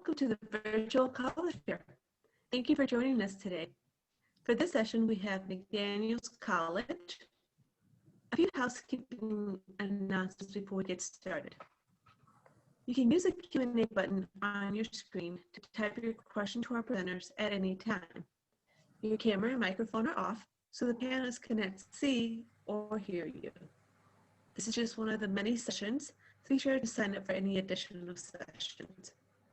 welcome to the virtual college fair. Thank you for joining us today. For this session, we have McDaniel College. A few housekeeping announcements before we get started. You can use the Q&A button on your screen to type your question to our presenters at any time. Your camera and microphone are off, so the panelists cannot see or hear you. This is just one of the many sessions, so be sure to sign up for any additional sessions.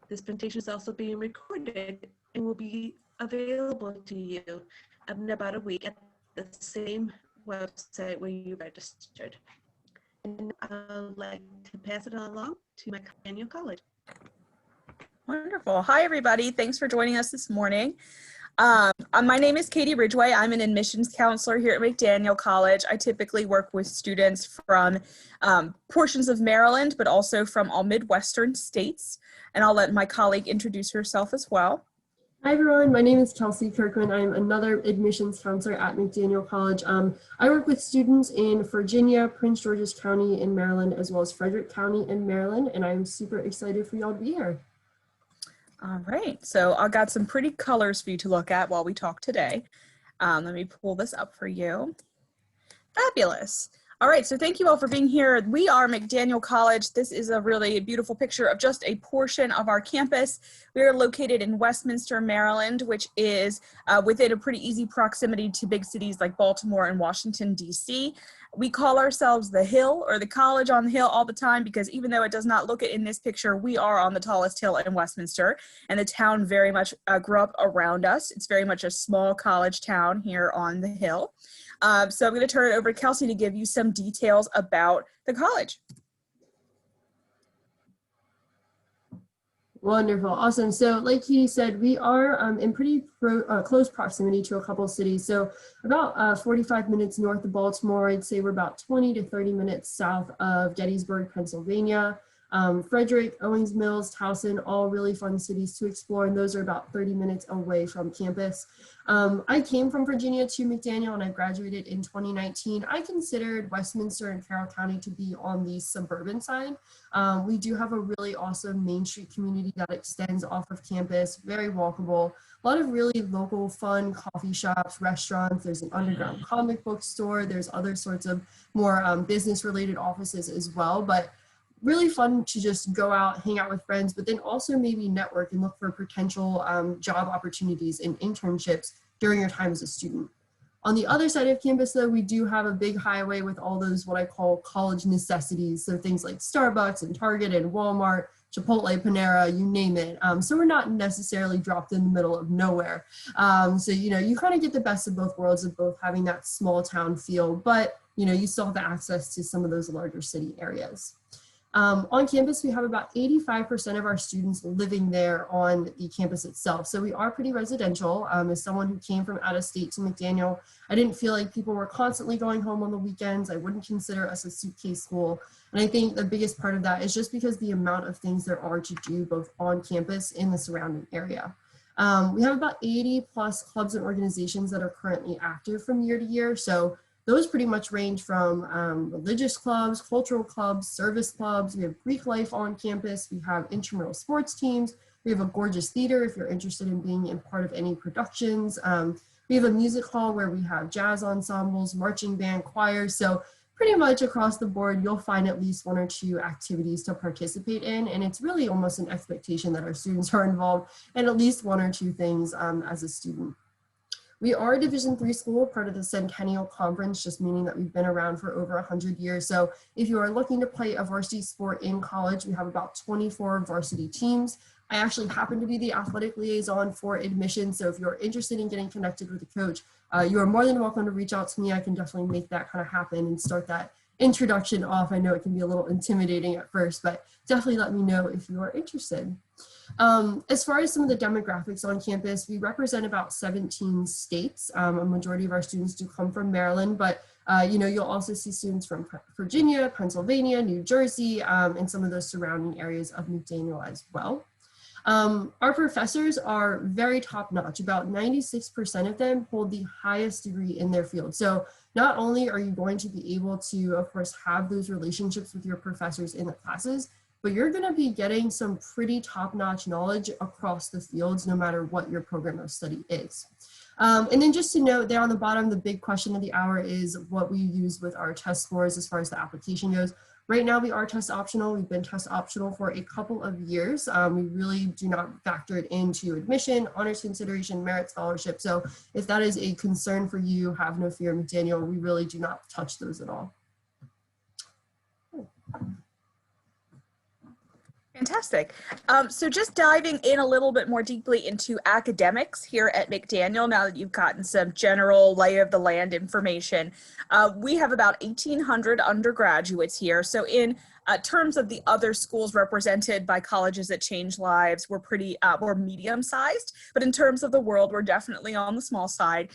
This presentation is also being recorded and will be available to you in about a week at the same website where you registered. And I'd like to pass it along to McDaniel College. Wonderful. Hi, everybody. Thanks for joining us this morning. My name is Katie Ridgway. I'm an admissions counselor here at McDaniel College. I typically work with students from portions of Maryland, but also from all Midwestern states. And I'll let my colleague introduce herself as well. Hi everyone, my name is Kelsey Kirkman. I'm another admissions counselor at McDaniel College. I work with students in Virginia, Prince George's County in Maryland, as well as Frederick County in Maryland, and I'm super excited for y'all to be here. All right, so I've got some pretty colors for you to look at while we talk today. Let me pull this up for you. Fabulous. All right, so thank you all for being here. We are McDaniel College. This is a really beautiful picture of just a portion of our campus. We are located in Westminster, Maryland, which is within a pretty easy proximity to big cities like Baltimore and Washington, D.C. We call ourselves the Hill, or the College on the Hill, all the time, because even though it does not look it in this picture, we are on the tallest hill in Westminster, and the town very much grew up around us. It's very much a small college town here on the Hill. So I'm going to turn it over to Kelsey to give you some details about the college. Wonderful, awesome. So like he said, we are in pretty close proximity to a couple of cities. So about 45 minutes north of Baltimore. I'd say we're about 20 to 30 minutes south of Gettysburg, Pennsylvania. Frederick, Owings Mills, Towson, all really fun cities to explore, and those are about 30 minutes away from campus. I came from Virginia to McDaniel and I graduated in 2019. I considered Westminster and Carroll County to be on the suburban side. We do have a really awesome Main Street community that extends off of campus, very walkable. A lot of really local fun coffee shops, restaurants. There's an underground comic book store. There's other sorts of more business related offices as well, but really fun to just go out, hang out with friends, but then also maybe network and look for potential job opportunities and internships during your time as a student. On the other side of campus though, we do have a big highway with all those what I call college necessities. So things like Starbucks and Target and Walmart, Chipotle, Panera, you name it. So we're not necessarily dropped in the middle of nowhere. So, you know, you kind of get the best of both worlds of both having that small town feel, but, you know, you still have the access to some of those larger city areas. On campus, we have about 85% of our students living there on the campus itself. So we are pretty residential. As someone who came from out of state to McDaniel, I didn't feel like people were constantly going home on the weekends. I wouldn't consider us a suitcase school. And I think the biggest part of that is just because the amount of things there are to do both on campus and the surrounding area. We have about 80 plus clubs and organizations that are currently active from year to year. So those pretty much range from religious clubs, cultural clubs, service clubs. We have Greek life on campus. We have intramural sports teams. We have a gorgeous theater if you're interested in being in part of any productions. We have a music hall where we have jazz ensembles, marching band, choirs. So pretty much across the board, you'll find at least one or two activities to participate in. And it's really almost an expectation that our students are involved in at least one or two things as a student. We are a Division III school, part of the Centennial Conference, just meaning that we've been around for over 100 years. So if you are looking to play a varsity sport in college, we have about 24 varsity teams. I actually happen to be the athletic liaison for admissions. So if you're interested in getting connected with a coach, you are more than welcome to reach out to me. I can definitely make that kind of happen and start that introduction off. I know it can be a little intimidating at first, but definitely let me know if you are interested. As far as some of the demographics on campus, we represent about 17 states. A majority of our students do come from Maryland, but you know, you'll also see students from Virginia, Pennsylvania, New Jersey, and some of those surrounding areas of McDaniel as well. Our professors are very top-notch. About 96% of them hold the highest degree in their field. So not only are you going to be able to, of course, have those relationships with your professors in the classes, but you're going to be getting some pretty top-notch knowledge across the fields, no matter what your program of study is. And then just to note there on the bottom, the big question of the hour is what we use with our test scores as far as the application goes. Right now we are test optional. We've been test optional for a couple of years. We really do not factor it into admission, honors consideration, merit scholarship. So if that is a concern for you, have no fear, McDaniel, we really do not touch those at all. Fantastic. So just diving in a little bit more deeply into academics here at McDaniel, now that you've gotten some general lay of the land information, we have about 1,800 undergraduates here. So in terms of the other schools represented by colleges that change lives, we're medium-sized, but in terms of the world, we're definitely on the small side.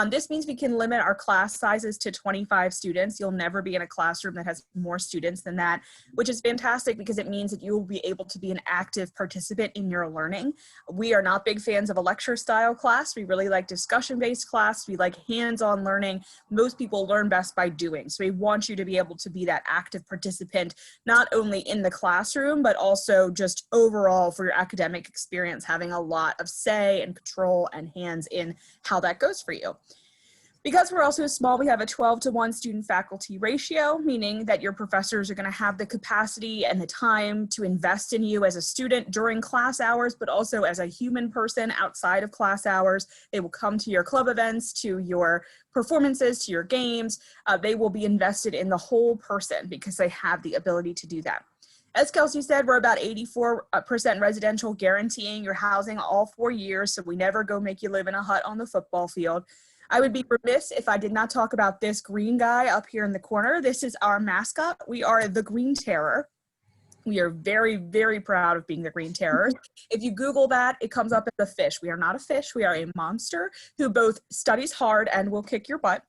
This means we can limit our class sizes to 25 students. You'll never be in a classroom that has more students than that, which is fantastic because it means that you will be able to be an active participant in your learning. We are not big fans of a lecture style class. We really like discussion-based class. We like hands-on learning. Most people learn best by doing. So we want you to be able to be that active participant, not only in the classroom, but also just overall for your academic experience, having a lot of say and control and hands in how that goes for you. Because we're also small, we have a 12-to-1 student-faculty ratio, meaning that your professors are going to have the capacity and the time to invest in you as a student during class hours, but also as a human person outside of class hours. They will come to your club events, to your performances, to your games. They will be invested in the whole person because they have the ability to do that. As Kelsey said, we're about 84% residential, guaranteeing your housing all 4 years, so we never go make you live in a hut on the football field. I would be remiss if I did not talk about this green guy up here in the corner. This is our mascot. We are the Green Terror. We are very, very proud of being the Green Terrors. If you Google that, it comes up as a fish. We are not a fish. We are a monster who both studies hard and will kick your butt.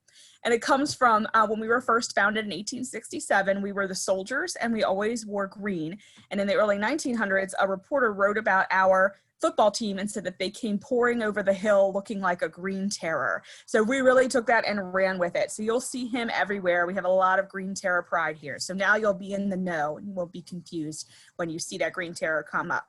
And it comes from when we were first founded in 1867, we were the soldiers and we always wore green. And in the early 1900s, a reporter wrote about our football team and said that they came pouring over the hill looking like a green terror. So we really took that and ran with it. So you'll see him everywhere. We have a lot of green terror pride here. So now you'll be in the know and you won't be confused when you see that green terror come up.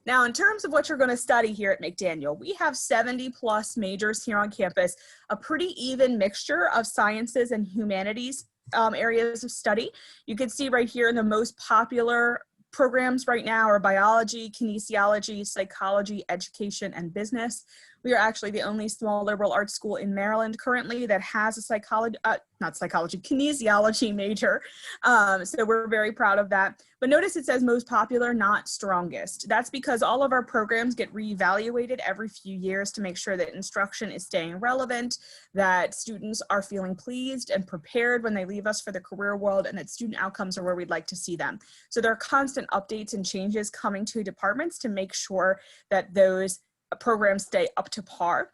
Now, in terms of what you're going to study here at McDaniel, we have 70 plus majors here on campus, a pretty even mixture of sciences and humanities areas of study. You can see right here in the most popular programs right now are biology, kinesiology, psychology, education, and business. We are actually the only small liberal arts school in Maryland currently that has a kinesiology major. So we're very proud of that. But notice it says most popular, not strongest. That's because all of our programs get reevaluated every few years to make sure that instruction is staying relevant, that students are feeling pleased and prepared when they leave us for the career world, and that student outcomes are where we'd like to see them. So there are constant updates and changes coming to departments to make sure that those programs stay up to par.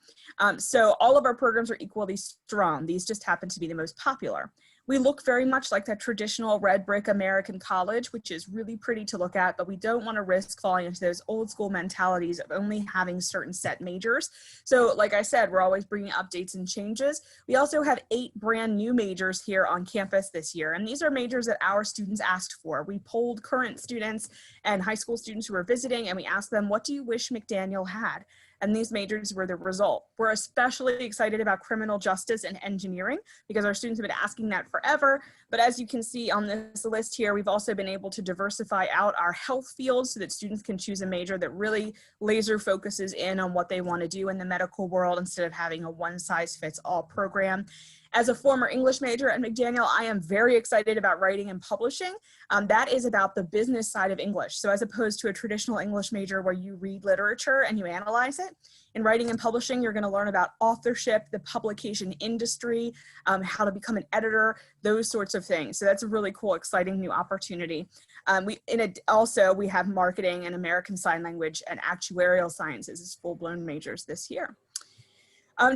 So all of our programs are equally strong. These just happen to be the most popular. We look very much like that traditional red brick American college, which is really pretty to look at, but we don't want to risk falling into those old school mentalities of only having certain set majors. So like I said, we're always bringing updates and changes. We also have 8 brand new majors here on campus this year, and these are majors that our students asked for. We polled current students and high school students who were visiting, and we asked them, what do you wish McDaniel had? And these majors were the result. We're especially excited about criminal justice and engineering because our students have been asking that forever. But as you can see on this list here, we've also been able to diversify out our health fields so that students can choose a major that really laser focuses in on what they want to do in the medical world instead of having a one-size-fits-all program. As a former English major at McDaniel, I am very excited about writing and publishing. That is about the business side of English. So as opposed to a traditional English major where you read literature and you analyze it, in writing and publishing, you're going to learn about authorship, the publication industry, how to become an editor, those sorts of things. So that's a really cool, exciting new opportunity. Also, we have marketing and American Sign Language and actuarial sciences as full-blown majors this year.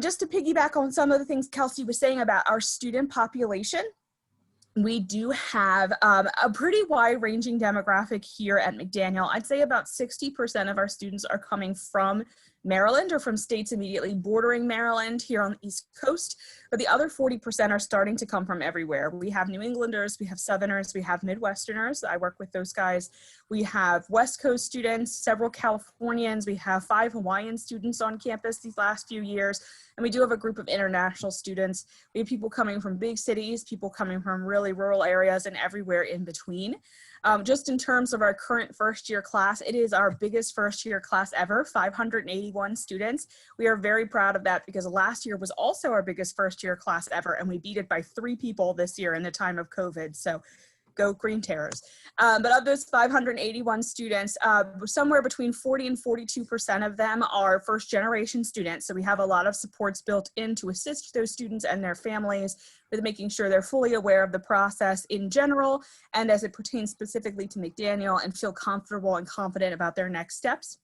Just to piggyback on some of the things Kelsey was saying about our student population, we do have a pretty wide-ranging demographic here at McDaniel. I'd say about 60% of our students are coming from Maryland or from states immediately bordering Maryland here on the East Coast, but the other 40% are starting to come from everywhere. We have New Englanders, we have Southerners, we have Midwesterners. I work with those guys. We have West Coast students, several Californians. We have 5 Hawaiian students on campus these last few years. And we do have a group of international students. We have people coming from big cities, people coming from really rural areas, and everywhere in between. Just in terms of our current first year class, it is our biggest first year class ever, 581 students. We are very proud of that because last year was also our biggest first year class ever, and we beat it by 3 people this year in the time of COVID. So go Green Terrors. But of those 581 students, somewhere between 40 and 42% of them are first generation students. So we have a lot of supports built in to assist those students and their families with making sure they're fully aware of the process in general and as it pertains specifically to McDaniel, and feel comfortable and confident about their next steps.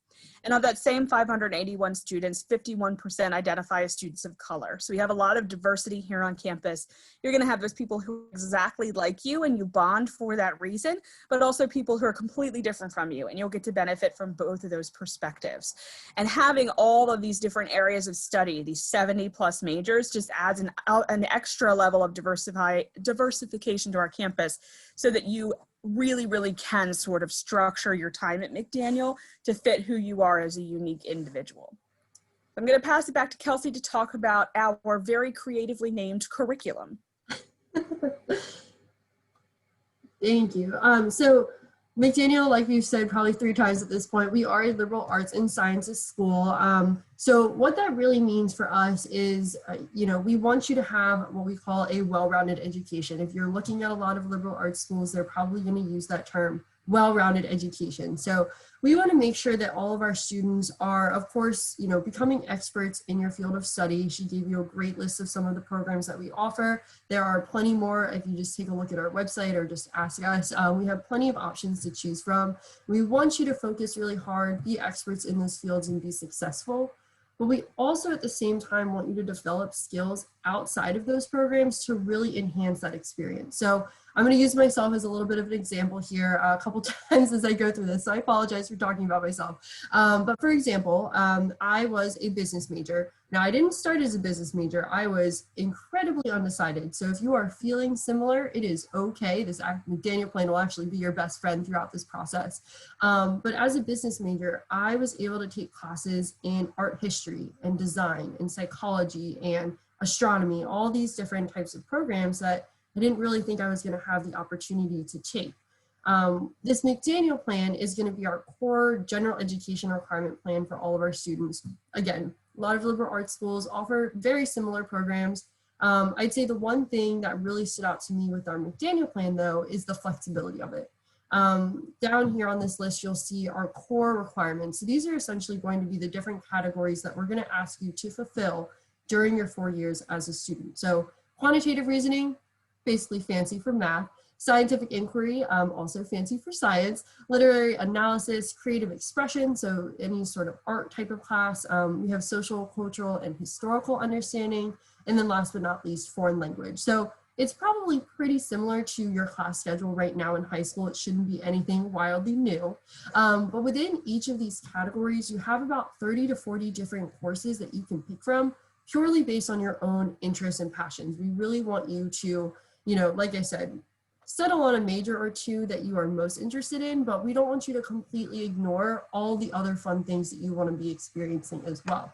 And of that same 581 students, 51% identify as students of color. So we have a lot of diversity here on campus. You're going to have those people who are exactly like you and you bond for that reason, but also people who are completely different from you, and you'll get to benefit from both of those perspectives. And having all of these different areas of study, these 70 plus majors, just adds an extra level of diversification to our campus so that you really can sort of structure your time at McDaniel to fit who you are as a unique individual. I'm going to pass it back to Kelsey to talk about our very creatively named curriculum. Thank you. So McDaniel, like we've said probably 3 times at this point, we are a liberal arts and sciences school. So what that really means for us is, we want you to have what we call a well-rounded education. If you're looking at a lot of liberal arts schools, they're probably going to use that term, well-rounded education. So we want to make sure that all of our students are, of course, becoming experts in your field of study. She gave you a great list of some of the programs that we offer. There are plenty more. If you just take a look at our website or just ask us, we have plenty of options to choose from. We want you to focus really hard, be experts in those fields, and be successful. But we also at the same time want you to develop skills outside of those programs to really enhance that experience. So I'm going to use myself as a little bit of an example here a couple times as I go through this, so I apologize for talking about myself. But for example, I was a business major. Now, I didn't start as a business major. I was incredibly undecided. So if you are feeling similar, it is okay. This McDaniel Plan will actually be your best friend throughout this process. But as a business major, I was able to take classes in art history and design and psychology and astronomy, all these different types of programs that I didn't really think I was going to have the opportunity to take. This McDaniel Plan is going to be our core general education requirement plan for all of our students. Again, a lot of liberal arts schools offer very similar programs. I'd say the one thing that really stood out to me with our McDaniel Plan, though, is the flexibility of it. Down here on this list, you'll see our core requirements. So these are essentially going to be the different categories that we're going to ask you to fulfill during your 4 years as a student. So quantitative reasoning, basically fancy for math, scientific inquiry, also fancy for science, literary analysis, creative expression, so any sort of art type of class. We have social, cultural, and historical understanding, and then last but not least, foreign language. So it's probably pretty similar to your class schedule right now in high school. It shouldn't be anything wildly new. But within each of these categories, you have about 30 to 40 different courses that you can pick from, purely based on your own interests and passions. We really want you to, like I said, settle on a major or two that you are most interested in, but we don't want you to completely ignore all the other fun things that you want to be experiencing as well.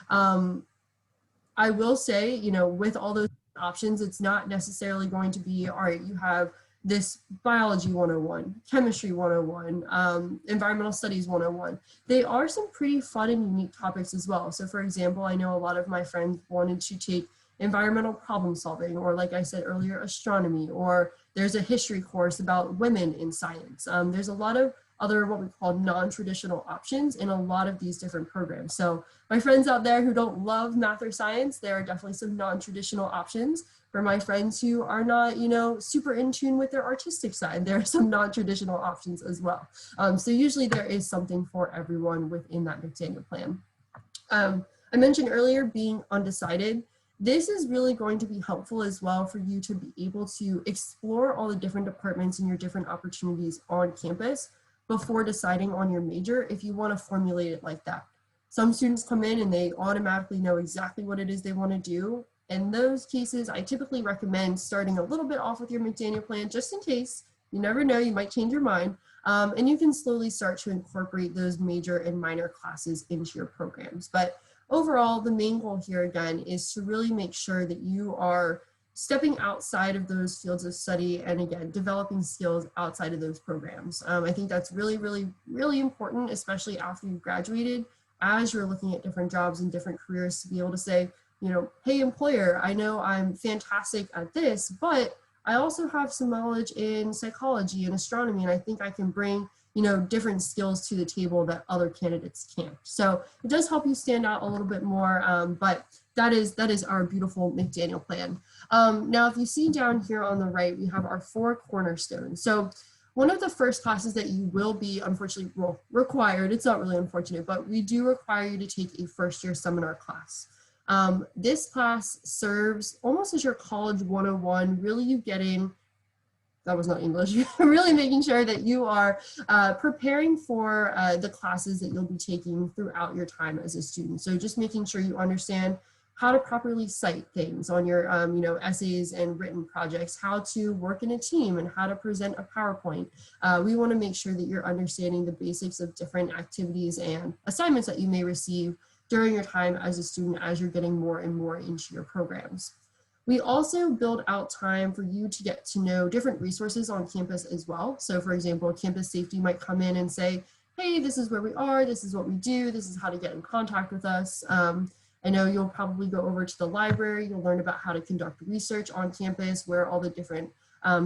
I will say, with all those options, it's not necessarily going to be, all right, you have this biology 101, chemistry 101, environmental studies 101. They are some pretty fun and unique topics as well. So for example, I know a lot of my friends wanted to take environmental problem solving, or like I said earlier, astronomy, or there's a history course about women in science. There's a lot of other what we call non-traditional options in a lot of these different programs. So my friends out there who don't love math or science, there are definitely some non-traditional options. For my friends who are not, super in tune with their artistic side, there are some non-traditional options as well. So usually there is something for everyone within that McDaniel Plan. I mentioned earlier being undecided. This is really going to be helpful as well for you to be able to explore all the different departments and your different opportunities on campus before deciding on your major if you want to formulate it like that. Some students come in and they automatically know exactly what it is they want to do. In those cases, I typically recommend starting a little bit off with your McDaniel plan, just in case. You never know, you might change your mind. And you can slowly start to incorporate those major and minor classes into your programs. But overall, the main goal here again is to really make sure that you are stepping outside of those fields of study and again, developing skills outside of those programs. I think that's really, really, really important, especially after you've graduated, as you're looking at different jobs and different careers, to be able to say, you know, hey employer, I know I'm fantastic at this, but I also have some knowledge in psychology and astronomy, and I think I can bring, you know, different skills to the table that other candidates can't. So it does help you stand out a little bit more, but that is our beautiful McDaniel plan. Now, if you see down here on the right, we have our 4 cornerstones. So one of the first classes that you will be, unfortunately, well, required, it's not really unfortunate, but we do require you to take a first-year seminar class. This class serves almost as your college 101, really you getting, that was not English, really making sure that you are preparing for the classes that you'll be taking throughout your time as a student. So just making sure you understand how to properly cite things on your you know, essays and written projects, how to work in a team and how to present a PowerPoint. We want to make sure that you're understanding the basics of different activities and assignments that you may receive during your time as a student as you're getting more and more into your programs. We also build out time for you to get to know different resources on campus as well. So for example, campus safety might come in and say, hey, this is where we are, this is what we do, this is how to get in contact with us. I know you'll probably go over to the library, you'll learn about how to conduct research on campus, where all the different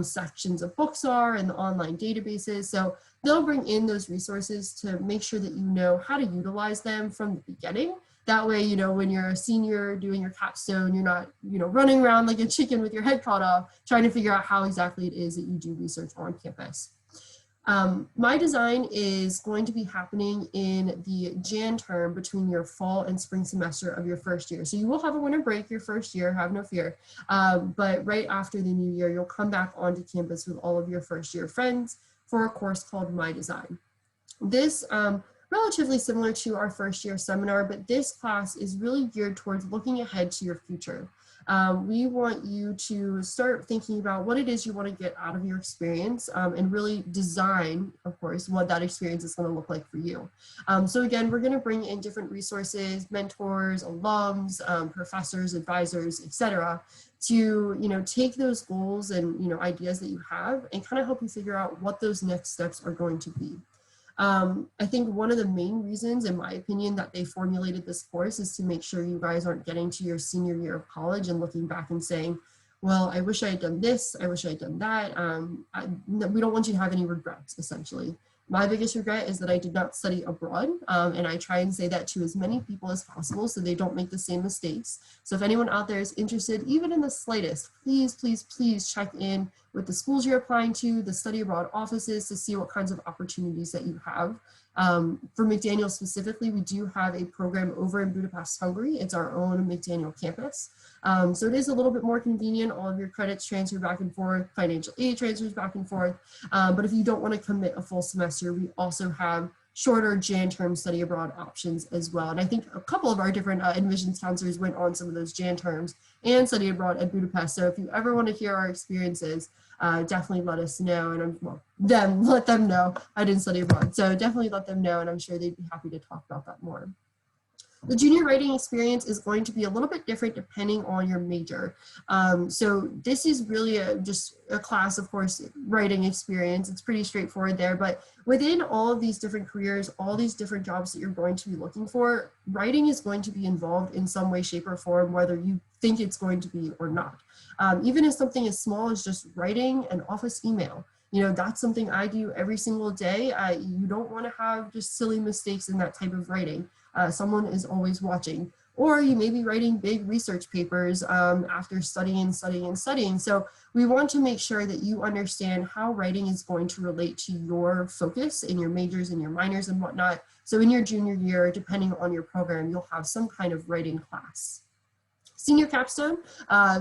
sections of books are and the online databases. So they'll bring in those resources to make sure that you know how to utilize them from the beginning. That way, you know, when you're a senior doing your capstone, you're not, you know, running around like a chicken with your head cut off, trying to figure out how exactly it is that you do research on campus. My design is going to be happening in the Jan term between your fall and spring semester of your first year. So you will have a winter break your first year, have no fear. But right after the new year, you'll come back onto campus with all of your first year friends for a course called My Design. This relatively similar to our first year seminar, but this class is really geared towards looking ahead to your future. We want you to start thinking about what it is you want to get out of your experience and really design, of course, what that experience is going to look like for you. So again, we're going to bring in different resources, mentors, alums, professors, advisors, etc., to, you know, take those goals and, you know, ideas that you have and kind of help you figure out what those next steps are going to be. I think one of the main reasons, in my opinion, that they formulated this course is to make sure you guys aren't getting to your senior year of college and looking back and saying, well, I wish I had done this, I wish I had done that. We don't want you to have any regrets, essentially. My biggest regret is that I did not study abroad, and I try and say that to as many people as possible so they don't make the same mistakes. So if anyone out there is interested, even in the slightest, please, please, please check in with the schools you're applying to, the study abroad offices, to see what kinds of opportunities that you have. For McDaniel specifically, we do have a program over in Budapest, Hungary. It's our own McDaniel campus. So it is a little bit more convenient. All of your credits transfer back and forth, financial aid transfers back and forth. But if you don't want to commit a full semester, we also have shorter Jan term study abroad options as well. And I think a couple of our different admissions counselors went on some of those Jan terms and study abroad at Budapest. So if you ever want to hear our experiences, definitely let us know. And let them know. I didn't study abroad. So definitely let them know, and I'm sure they'd be happy to talk about that more. The junior writing experience is going to be a little bit different depending on your major. So this is really just a class, of course, writing experience. It's pretty straightforward there, but within all of these different careers, all these different jobs that you're going to be looking for, writing is going to be involved in some way, shape, or form, whether you think it's going to be or not. Even if something as small as just writing an office email, you know, that's something I do every single day. You don't want to have just silly mistakes in that type of writing. Someone is always watching. Or you may be writing big research papers after studying. So we want to make sure that you understand how writing is going to relate to your focus in your majors and your minors and whatnot. So in your junior year, depending on your program, you'll have some kind of writing class. senior capstone,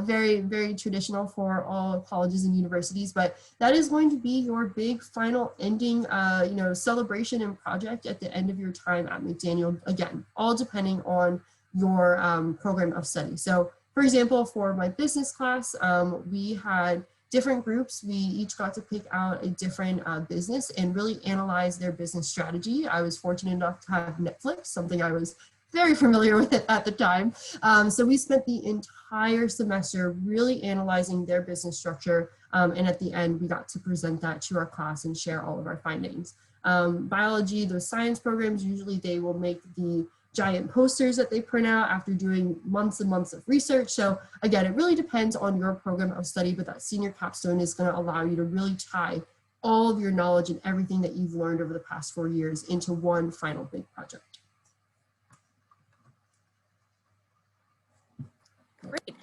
very, very traditional for all colleges and universities, but that is going to be your big final ending, celebration and project at the end of your time at McDaniel, again, all depending on your program of study. So for example, for my business class, we had different groups. We each got to pick out a different business and really analyze their business strategy. I was fortunate enough to have Netflix, something I was very familiar with it at the time. So we spent the entire semester really analyzing their business structure. And at the end, we got to present that to our class and share all of our findings. Biology, those science programs, usually they will make the giant posters that they print out after doing months and months of research. So again, it really depends on your program of study, but that senior capstone is going to allow you to really tie all of your knowledge and everything that you've learned over the past 4 years into one final big project. Great.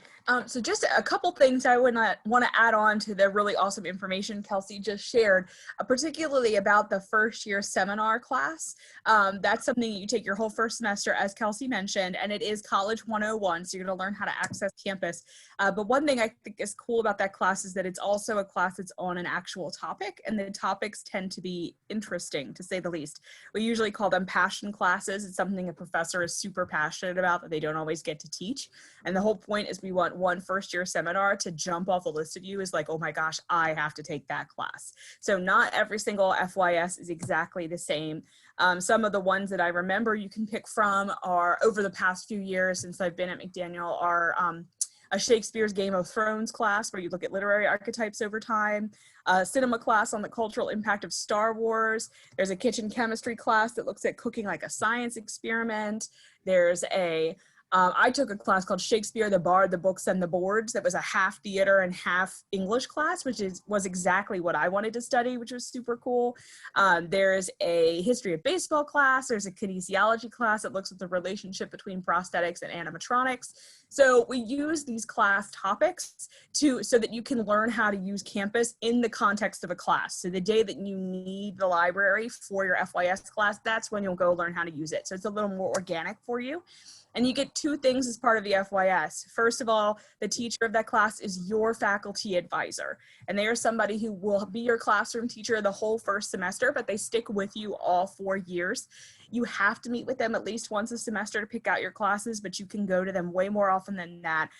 So just a couple things I would want to add on to the really awesome information Kelsey just shared, particularly about the first year seminar class. That's something you take your whole first semester, as Kelsey mentioned, and it is College 101, so you're going to learn how to access campus. But one thing I think is cool about that class is that it's also a class that's on an actual topic, and the topics tend to be interesting, to say the least. We usually call them passion classes. It's something a professor is super passionate about that they don't always get to teach. And the whole point is we want one first year seminar to jump off the list of you is like, oh my gosh, I have to take that class. So not every single FYS is exactly the same. Some of the ones that I remember you can pick from are over the past few years since I've been at McDaniel are a Shakespeare's Game of Thrones class where you look at literary archetypes over time, a cinema class on the cultural impact of Star Wars. There's a kitchen chemistry class that looks at cooking like a science experiment. There's I took a class called Shakespeare, the Bard, the Books, and the Boards. That was a half theater and half English class, which was exactly what I wanted to study, which was super cool. There's a history of baseball class. There's a kinesiology class that looks at the relationship between prosthetics and animatronics. So we use these class topics so that you can learn how to use campus in the context of a class. So the day that you need the library for your FYS class, that's when you'll go learn how to use it. So it's a little more organic for you. And you get two things as part of the FYS. First of all, the teacher of that class is your faculty advisor. And they are somebody who will be your classroom teacher the whole first semester, but they stick with you all 4 years. You have to meet with them at least once a semester to pick out your classes, but you can go to them way more often than that.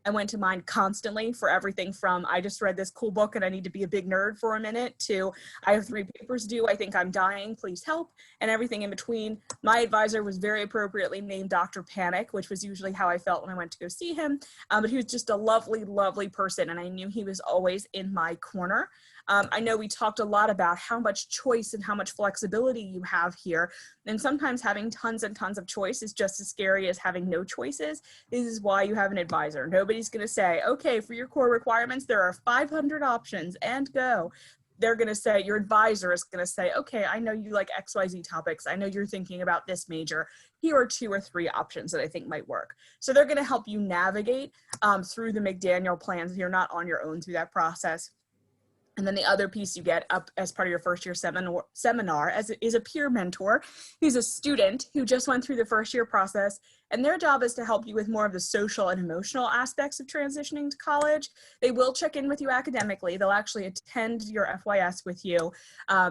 I went to mine constantly for everything from I just read this cool book and I need to be a big nerd for a minute to I have 3 papers due, I think I'm dying, please help, and everything in between. My advisor was very appropriately named Dr. Panic, which was usually how I felt when I went to go see him, but he was just a lovely, lovely person, and I knew he was always in my corner. I know we talked a lot about how much choice and how much flexibility you have here. And sometimes having tons and tons of choice is just as scary as having no choices. This is why you have an advisor. Nobody's going to say, okay, for your core requirements, there are 500 options and go. They're going to say, your advisor is going to say, okay, I know you like XYZ topics. I know you're thinking about this major. Here are 2 or 3 options that I think might work. So they're going to help you navigate through the McDaniel plans. You're not on your own through that process. And then the other piece you get up as part of your first year seminar is a peer mentor who's a student who just went through the first year process, and their job is to help you with more of the social and emotional aspects of transitioning to college. They will check in with you academically. They'll actually attend your FYS with you.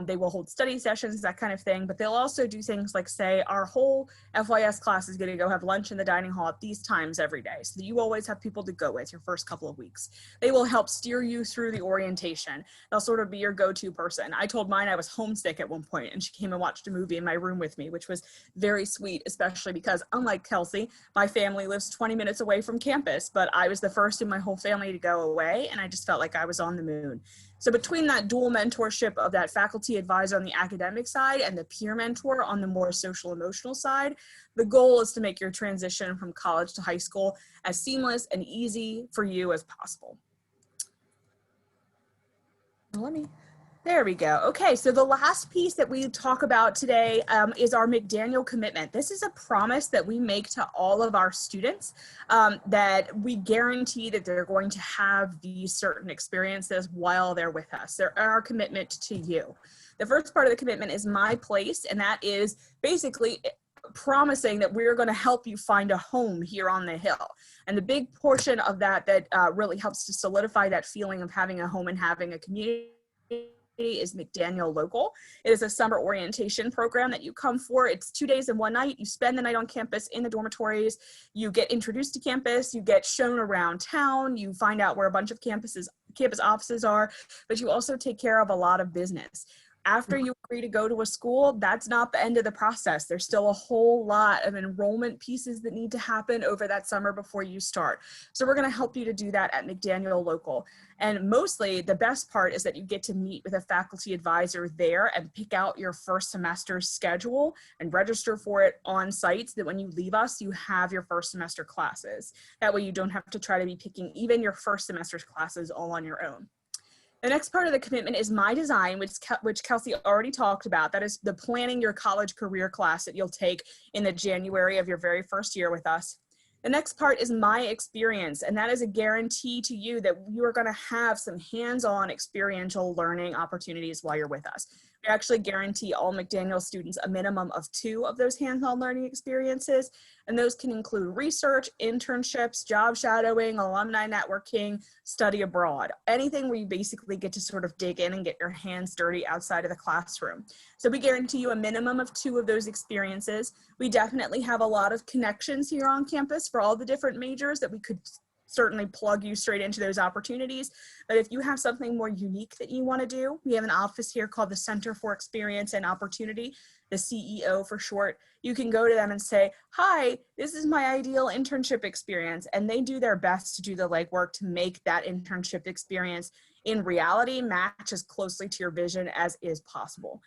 They will hold study sessions, that kind of thing, but they'll also do things like say, our whole FYS class is gonna go have lunch in the dining hall at these times every day, so that you always have people to go with your first couple of weeks. They will help steer you through the orientation. They'll sort of be your go-to person. I told mine I was homesick at one point, and she came and watched a movie in my room with me, which was very sweet, especially because unlike Kelsey, my family lives 20 minutes away from campus, but I was the first in my whole family to go away, and I just felt like I was on the moon. So between that dual mentorship of that faculty advisor on the academic side and the peer mentor on the more social emotional side, the goal is to make your transition from college to high school as seamless and easy for you as possible. There we go. Okay, so the last piece that we talk about today is our McDaniel Commitment. This is a promise that we make to all of our students that we guarantee that they're going to have these certain experiences while they're with us. They're our commitment to you. The first part of the commitment is my place, and that is basically promising that we're going to help you find a home here on the Hill. And the big portion of that really helps to solidify that feeling of having a home and having a community is McDaniel Local. It is a summer orientation program that you come for. It's 2 days and 1 night. You spend the night on campus in the dormitories. You get introduced to campus. You get shown around town. You find out where a bunch of campus offices are, but you also take care of a lot of business. After you agree to go to a school, that's not the end of the process. There's still a whole lot of enrollment pieces that need to happen over that summer before you start. So we're going to help you to do that at McDaniel Local. And mostly the best part is that you get to meet with a faculty advisor there and pick out your first semester's schedule and register for it on site so that when you leave us, you have your first semester classes. That way you don't have to try to be picking even your first semester's classes all on your own. The next part of the commitment is My Design, which Kelsey already talked about. That is the planning your college career class that you'll take in the January of your very first year with us. The next part is My Experience, and that is a guarantee to you that you are going to have some hands-on experiential learning opportunities while you're with us. We actually guarantee all McDaniel students a minimum of 2 of those hands-on learning experiences, and those can include research, internships, job shadowing, alumni networking, study abroad, anything where you basically get to sort of dig in and get your hands dirty outside of the classroom. So we guarantee you a minimum of 2 of those experiences. We definitely have a lot of connections here on campus for all the different majors that we could certainly plug you straight into those opportunities. But if you have something more unique that you want to do, we have an office here called the Center for Experience and Opportunity, the CEO for short. You can go to them and say, hi, this is my ideal internship experience. And they do their best to do the legwork to make that internship experience in reality match as closely to your vision as is possible.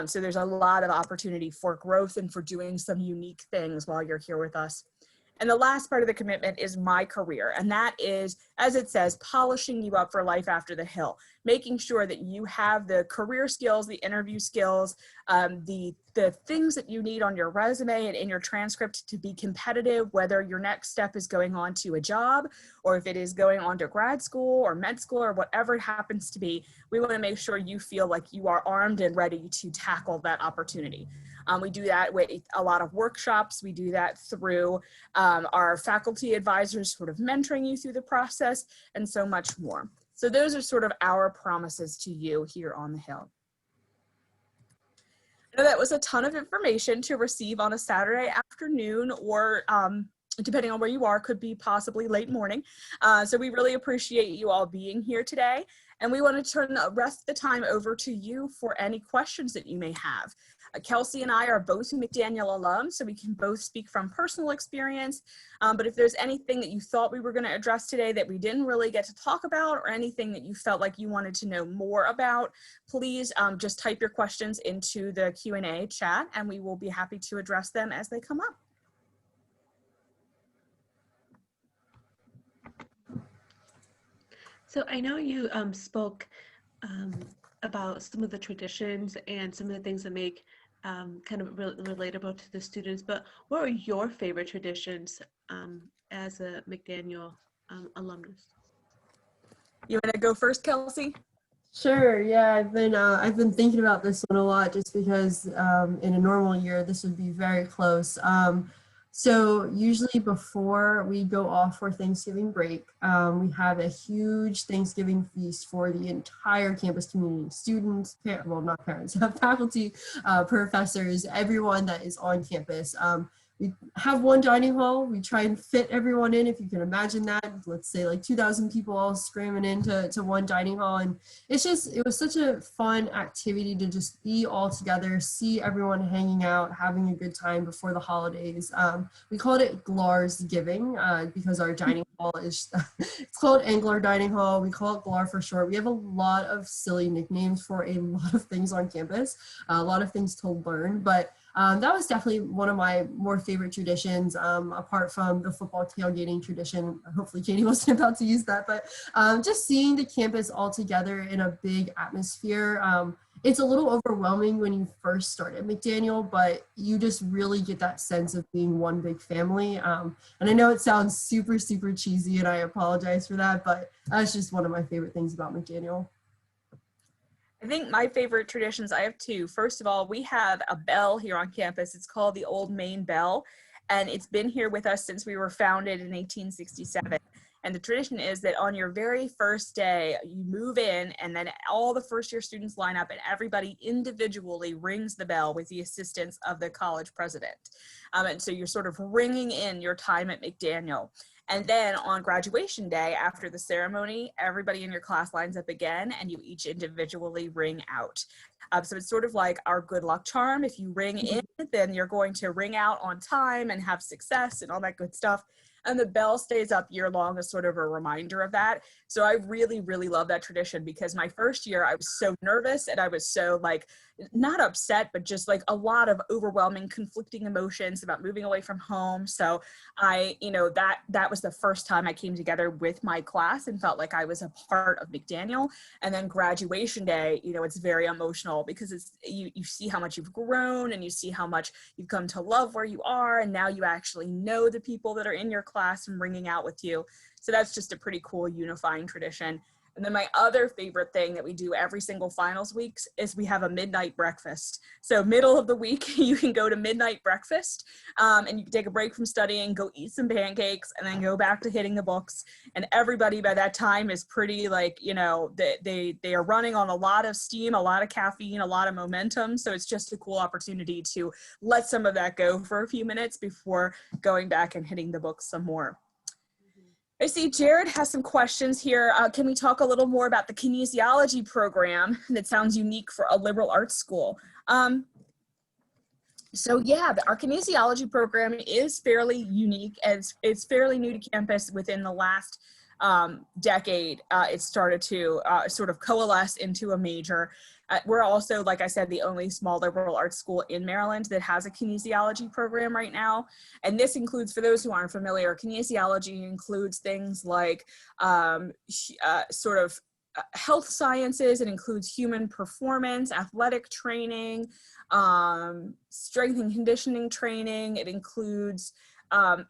So there's a lot of opportunity for growth and for doing some unique things while you're here with us. And the last part of the commitment is My Career. And that is, as it says, polishing you up for life after the Hill, making sure that you have the career skills, the interview skills, the things that you need on your resume and in your transcript to be competitive, whether your next step is going on to a job or if it is going on to grad school or med school or whatever it happens to be. We want to make sure you feel like you are armed and ready to tackle that opportunity. We do that with a lot of workshops. We do that through our faculty advisors sort of mentoring you through the process and so much more. So those are sort of our promises to you here on the Hill. I know that was a ton of information to receive on a Saturday afternoon or depending on where you are, could be possibly late morning. So we really appreciate you all being here today. And we want to turn the rest of the time over to you for any questions that you may have. Kelsey and I are both McDaniel alums, so we can both speak from personal experience. But if there's anything that you thought we were going to address today that we didn't really get to talk about, or anything that you felt like you wanted to know more about, please just type your questions into the Q&A chat, and we will be happy to address them as they come up. So I know you spoke about some of the traditions and some of the things that make kind of relatable to the students, but what are your favorite traditions as a McDaniel alumnus? You want to go first, Kelsey? Sure. Yeah, I've been thinking about this one a lot, just because in a normal year this would be very close. So usually before we go off for Thanksgiving break, we have a huge Thanksgiving feast for the entire campus community, students, well, not parents, faculty, professors, everyone that is on campus. We have one dining hall. We try and fit everyone in, if you can imagine that. Let's say like 2,000 people all screaming into one dining hall. And it was such a fun activity to just be all together, see everyone hanging out, having a good time before the holidays. We called it Glar's Giving because our dining hall is, it's called Angler Dining Hall. We call it Glar for short. We have a lot of silly nicknames for a lot of things on campus, a lot of things to learn, but that was definitely one of my more favorite traditions, apart from the football tailgating tradition. Hopefully Katie wasn't about to use that, but just seeing the campus all together in a big atmosphere. It's a little overwhelming when you first start at McDaniel, but you just really get that sense of being one big family. And I know it sounds super, super cheesy, and I apologize for that, but that's just one of my favorite things about McDaniel. I think my favorite traditions, I have two. First of all, we have a bell here on campus. It's called the Old Main Bell, and it's been here with us since we were founded in 1867. And the tradition is that on your very first day, you move in, and then all the first year students line up, and everybody individually rings the bell with the assistance of the college president. And so you're sort of ringing in your time at McDaniel. And then on graduation day, after the ceremony, everybody in your class lines up again, and you each individually ring out. So it's sort of like our good luck charm. If you ring in, then you're going to ring out on time and have success and all that good stuff. And the bell stays up year long as sort of a reminder of that. So I really, really love that tradition, because my first year I was so nervous, and I was so like, not upset, but just like a lot of overwhelming, conflicting emotions about moving away from home. So I, that was the first time I came together with my class and felt like I was a part of McDaniel. And then graduation day, it's very emotional, because it's, you see how much you've grown, and you see how much you've come to love where you are. And now you actually know the people that are in your class and ringing out with you. So that's just a pretty cool unifying tradition. And then my other favorite thing that we do every single finals weeks is we have a midnight breakfast. So middle of the week, you can go to midnight breakfast, and you can take a break from studying, go eat some pancakes, and then go back to hitting the books. And everybody by that time is pretty like, they are running on a lot of steam, a lot of caffeine, a lot of momentum. So it's just a cool opportunity to let some of that go for a few minutes before going back and hitting the books some more. I see Jared has some questions here. Can we talk a little more about the kinesiology program that sounds unique for a liberal arts school? So yeah, our kinesiology program is fairly unique, and it's fairly new to campus. Within the last decade, it started to sort of coalesce into a major. We're also, like I said, the only small liberal arts school in Maryland that has a kinesiology program right now. And this includes, for those who aren't familiar, kinesiology includes things like sort of health sciences. It includes human performance, athletic training, strength and conditioning training. It includes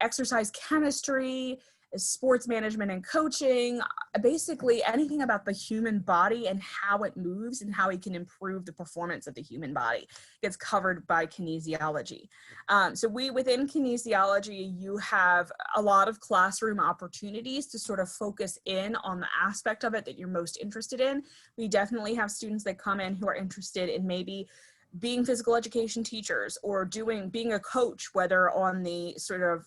exercise chemistry, sports management and coaching, basically anything about the human body and how it moves and how it can improve the performance of the human body gets covered by kinesiology. So within kinesiology, you have a lot of classroom opportunities to sort of focus in on the aspect of it that you're most interested in. We definitely have students that come in who are interested in maybe being physical education teachers, or being a coach, whether on the sort of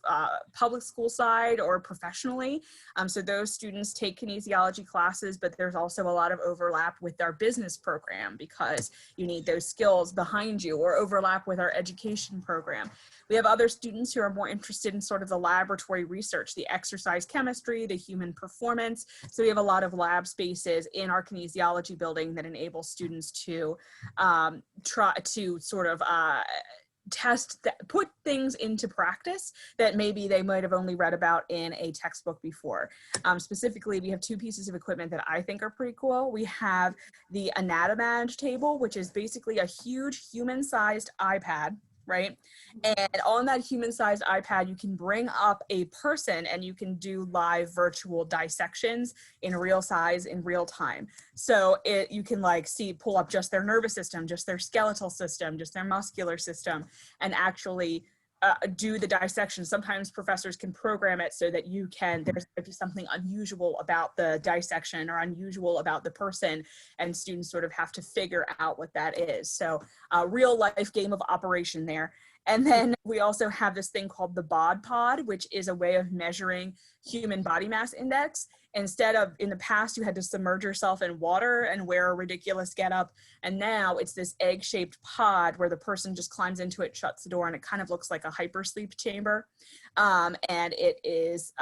public school side or professionally. So those students take kinesiology classes, but there's also a lot of overlap with our business program, because you need those skills behind you, or overlap with our education program. We have other students who are more interested in sort of the laboratory research, the exercise chemistry, the human performance. So we have a lot of lab spaces in our kinesiology building that enable students to try to sort of put things into practice that maybe they might have only read about in a textbook before. Specifically, we have two pieces of equipment that I think are pretty cool. We have the Anatomage table, which is basically a huge human-sized iPad, right? And on that human-sized iPad, you can bring up a person and you can do live virtual dissections in real size, in real time. So you can pull up just their nervous system, just their skeletal system, just their muscular system, and actually do the dissection. Sometimes professors can program it so that there's something unusual about the dissection or unusual about the person, and students sort of have to figure out what that is. So a real life game of operation there. And then we also have this thing called the BOD pod, which is a way of measuring human body mass index. Instead of, in the past, you had to submerge yourself in water and wear a ridiculous getup. And now it's this egg-shaped pod where the person just climbs into it, shuts the door, and it kind of looks like a hypersleep chamber. And it is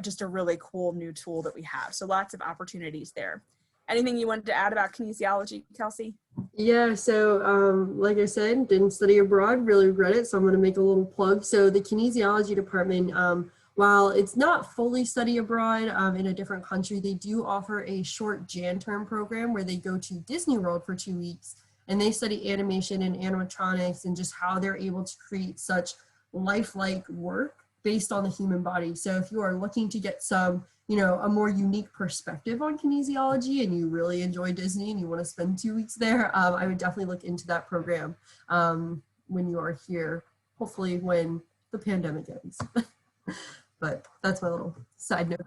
just a really cool new tool that we have. So lots of opportunities there. Anything you wanted to add about kinesiology, Kelsey? Yeah, so like I said, didn't study abroad, really regret it, so I'm going to make a little plug. So the kinesiology department, while it's not fully study abroad in a different country, they do offer a short Jan term program where they go to Disney World for 2 weeks, and they study animation and animatronics and just how they're able to create such lifelike work based on the human body. So if you are looking to get some you know, a more unique perspective on kinesiology and you really enjoy Disney and you want to spend 2 weeks there, I would definitely look into that program when you are here, hopefully when the pandemic ends. But that's my little side note.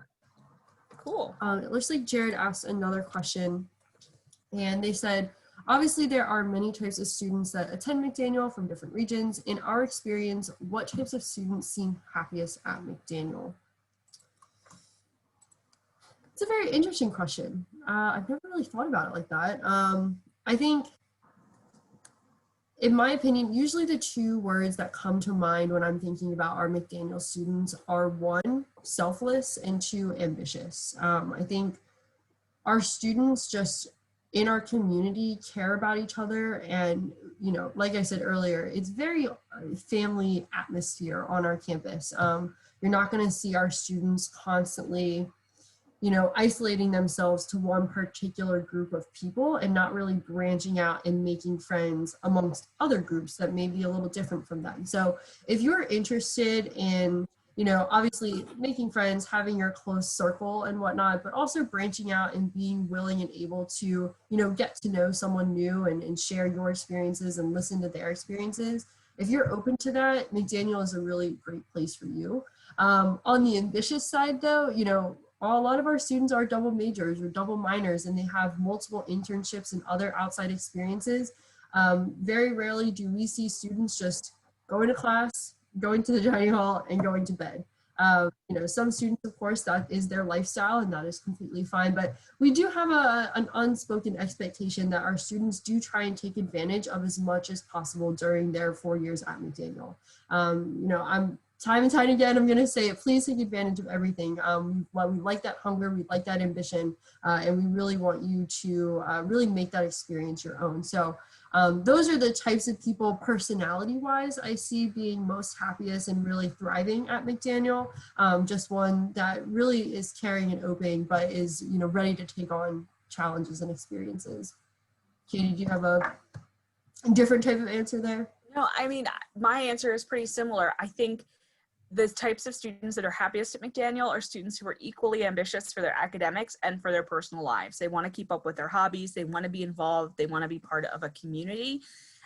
Cool. It looks like Jared asked another question, and they said, obviously there are many types of students that attend McDaniel from different regions. In our experience, what types of students seem happiest at McDaniel? It's a very interesting question. I've never really thought about it like that. I think, in my opinion, usually the two words that come to mind when I'm thinking about our McDaniel students are one, selfless, and two, ambitious. I think our students just in our community care about each other, and you know, like I said earlier, it's very family atmosphere on our campus. You're not going to see our students constantly, you know, isolating themselves to one particular group of people and not really branching out and making friends amongst other groups that may be a little different from them. So if you're interested in, you know, obviously making friends, having your close circle and whatnot, but also branching out and being willing and able to, you know, get to know someone new and share your experiences and listen to their experiences. If you're open to that, McDaniel is a really great place for you. On the ambitious side though, you know, a lot of our students are double majors or double minors, and they have multiple internships and other outside experiences. Very rarely do we see students just going to class, going to the dining hall, and going to bed. You know, some students, of course, that is their lifestyle, and that is completely fine. But we do have an unspoken expectation that our students do try and take advantage of as much as possible during their 4 years at McDaniel. You know, time and time again, I'm going to say it, please take advantage of everything. We like that hunger, we like that ambition, and we really want you to really make that experience your own. So those are the types of people, personality-wise, I see being most happiest and really thriving at McDaniel. Just one that really is caring and open, but is, you know, ready to take on challenges and experiences. Katie, do you have a different type of answer there? No, I mean, my answer is pretty similar. I think the types of students that are happiest at McDaniel are students who are equally ambitious for their academics and for their personal lives. They want to keep up with their hobbies. They want to be involved. They want to be part of a community.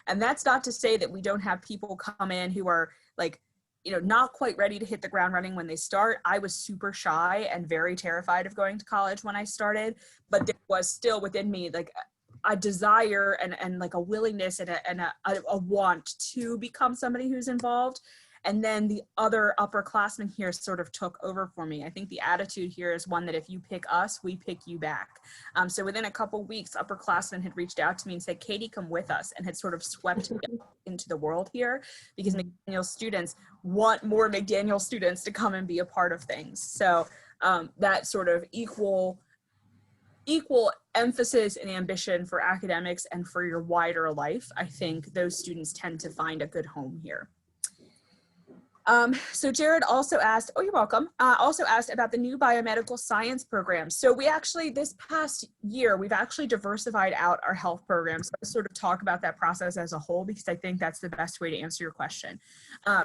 And that's not to say that we don't have people come in who are like, you know, not quite ready to hit the ground running when they start. I was super shy and very terrified of going to college when I started, but there was still within me like a desire and like a willingness and a want to become somebody who's involved. And then the other upperclassmen here sort of took over for me. I think the attitude here is one that if you pick us, we pick you back. So within a couple weeks, upperclassmen had reached out to me and said, Katie, come with us, and had sort of swept me into the world here because McDaniel students want more McDaniel students to come and be a part of things. So that sort of equal emphasis and ambition for academics and for your wider life, I think those students tend to find a good home here. So Jared also asked, oh, you're welcome, also asked about the new biomedical science program. So we actually, this past year, we've actually diversified out our health programs. So I sort of talk about that process as a whole, because I think that's the best way to answer your question.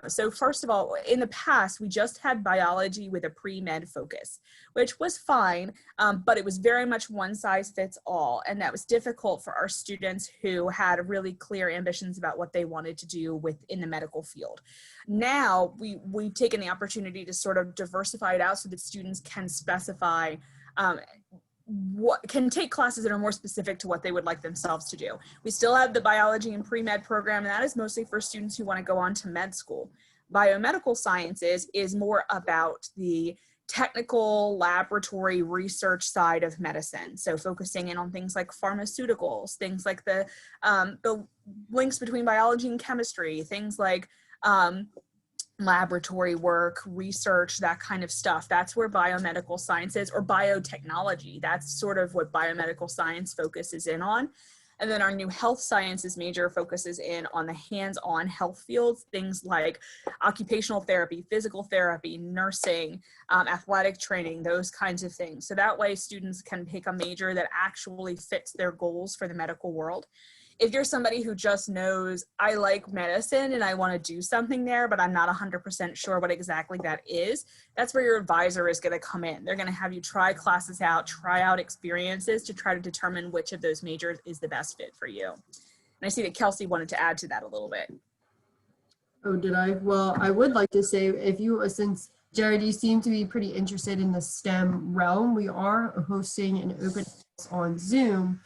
So first of all, in the past, we just had biology with a pre-med focus, which was fine, but it was very much one size fits all. And that was difficult for our students who had really clear ambitions about what they wanted to do within the medical field. Now we've taken the opportunity to sort of diversify it out so that students can specify what can take classes that are more specific to what they would like themselves to do. We still have the biology and pre-med program, and that is mostly for students who want to go on to med school. Biomedical sciences is more about the technical laboratory research side of medicine. So focusing in on things like pharmaceuticals, things like the links between biology and chemistry, things like laboratory work, research, that kind of stuff. That's where biomedical science is, or biotechnology. That's sort of what biomedical science focuses in on. And then our new health sciences major focuses in on the hands-on health fields, things like occupational therapy, physical therapy, nursing, athletic training, those kinds of things. So that way students can pick a major that actually fits their goals for the medical world. If you're somebody who just knows, I like medicine and I want to do something there, but I'm not 100% sure what exactly that is, that's where your advisor is going to come in. They're going to have you try classes out, try out experiences to try to determine which of those majors is the best fit for you. And I see that Kelsey wanted to add to that a little bit. Oh, did I? Well, I would like to say, if you, since Jared, you seem to be pretty interested in the STEM realm, we are hosting an open house on Zoom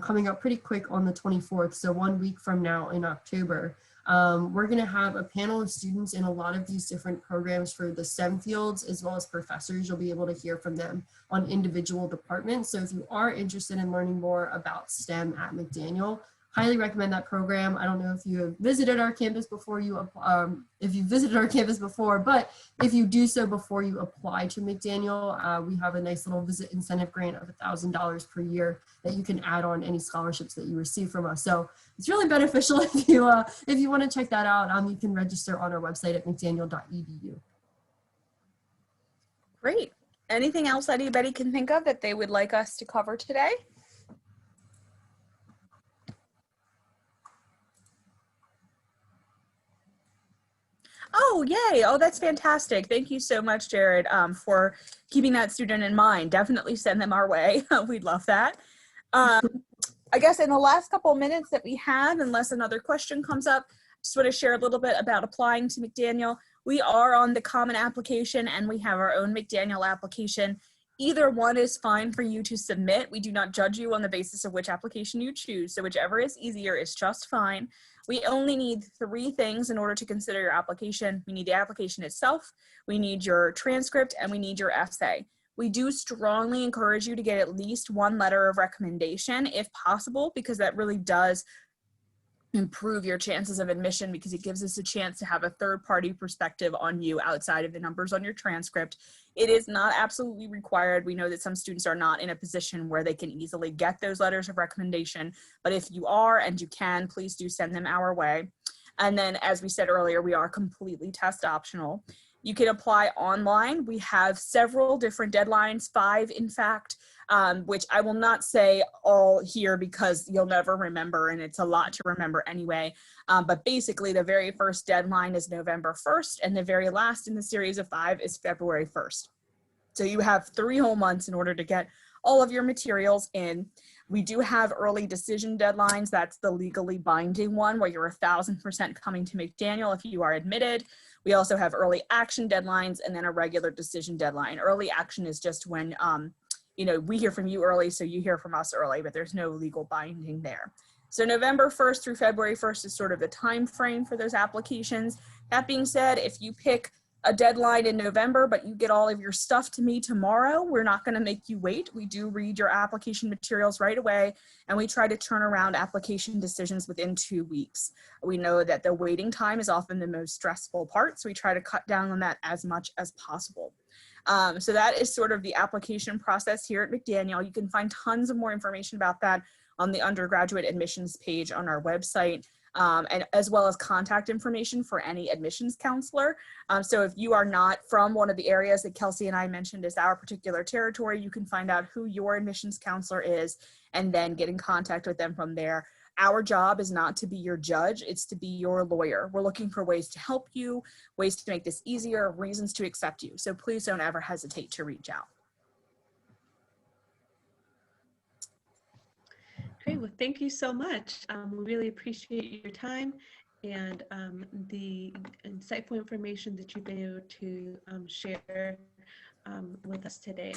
coming up pretty quick on the 24th, so 1 week from now in October. We're going to have a panel of students in a lot of these different programs for the STEM fields, as well as professors. You'll be able to hear from them on individual departments. So if you are interested in learning more about STEM at McDaniel, highly recommend that program. I don't know if you have visited our campus before if you visited our campus before, but if you do so before you apply to McDaniel, we have a nice little visit incentive grant of $1,000 per year that you can add on any scholarships that you receive from us. So it's really beneficial if you want to check that out. You can register on our website at mcdaniel.edu. Great. Anything else anybody can think of that they would like us to cover today? Oh, yay. Oh, that's fantastic. Thank you so much, Jared, for keeping that student in mind. Definitely send them our way. We'd love that. I guess in the last couple of minutes that we have, unless another question comes up, just want to share a little bit about applying to McDaniel. We are on the Common Application and we have our own McDaniel application. Either one is fine for you to submit. We do not judge you on the basis of which application you choose. So whichever is easier is just fine. We only need 3 things in order to consider your application. We need the application itself, we need your transcript, and we need your essay. We do strongly encourage you to get at least 1 letter of recommendation if possible, because that really does improve your chances of admission, because it gives us a chance to have a third-party perspective on you outside of the numbers on your transcript. It is not absolutely required. We know that some students are not in a position where they can easily get those letters of recommendation, but if you are and you can, please do send them our way. And then, as we said earlier, we are completely test optional. You can apply online. We have several different deadlines, 5 in fact, which I will not say all here because you'll never remember, and it's a lot to remember anyway. But basically, the very first deadline is November 1st, and the very last in the series of 5 is February 1st. So you have 3 whole months in order to get all of your materials in. We do have early decision deadlines. That's the legally binding one where you're 1,000% coming to McDaniel if you are admitted. We also have early action deadlines and then a regular decision deadline. Early action is just when we hear from you early, so you hear from us early, but there's no legal binding there. So November 1st through February 1st is sort of the time frame for those applications. That being said, if you pick a deadline in November, but you get all of your stuff to me tomorrow, we're not going to make you wait. We do read your application materials right away, and we try to turn around application decisions within 2 weeks. We know that the waiting time is often the most stressful part, so we try to cut down on that as much as possible. So that is sort of the application process here at McDaniel. You can find tons of more information about that on the undergraduate admissions page on our website. And as well as contact information for any admissions counselor. So if you are not from one of the areas that Kelsey and I mentioned as our particular territory, you can find out who your admissions counselor is and then get in contact with them from there. Our job is not to be your judge, it's to be your lawyer. We're looking for ways to help you, ways to make this easier, reasons to accept you. So please don't ever hesitate to reach out. Great, well, thank you so much. We really appreciate your time and the insightful information that you've been able to share with us today.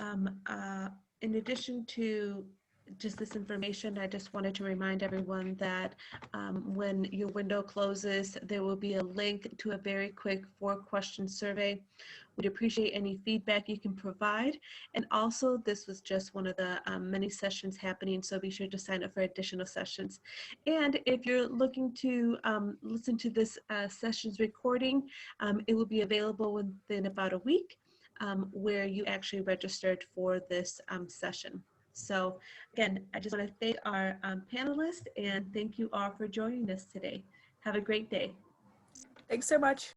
In addition to just this information, I just wanted to remind everyone that when your window closes, there will be a link to a very quick 4-question survey. We'd appreciate any feedback you can provide. And also, this was just one of the many sessions happening, so be sure to sign up for additional sessions. And if you're looking to listen to this session's recording, it will be available within about a week where you actually registered for this session. So again, I just want to thank our panelists and thank you all for joining us today. Have a great day. Thanks so much.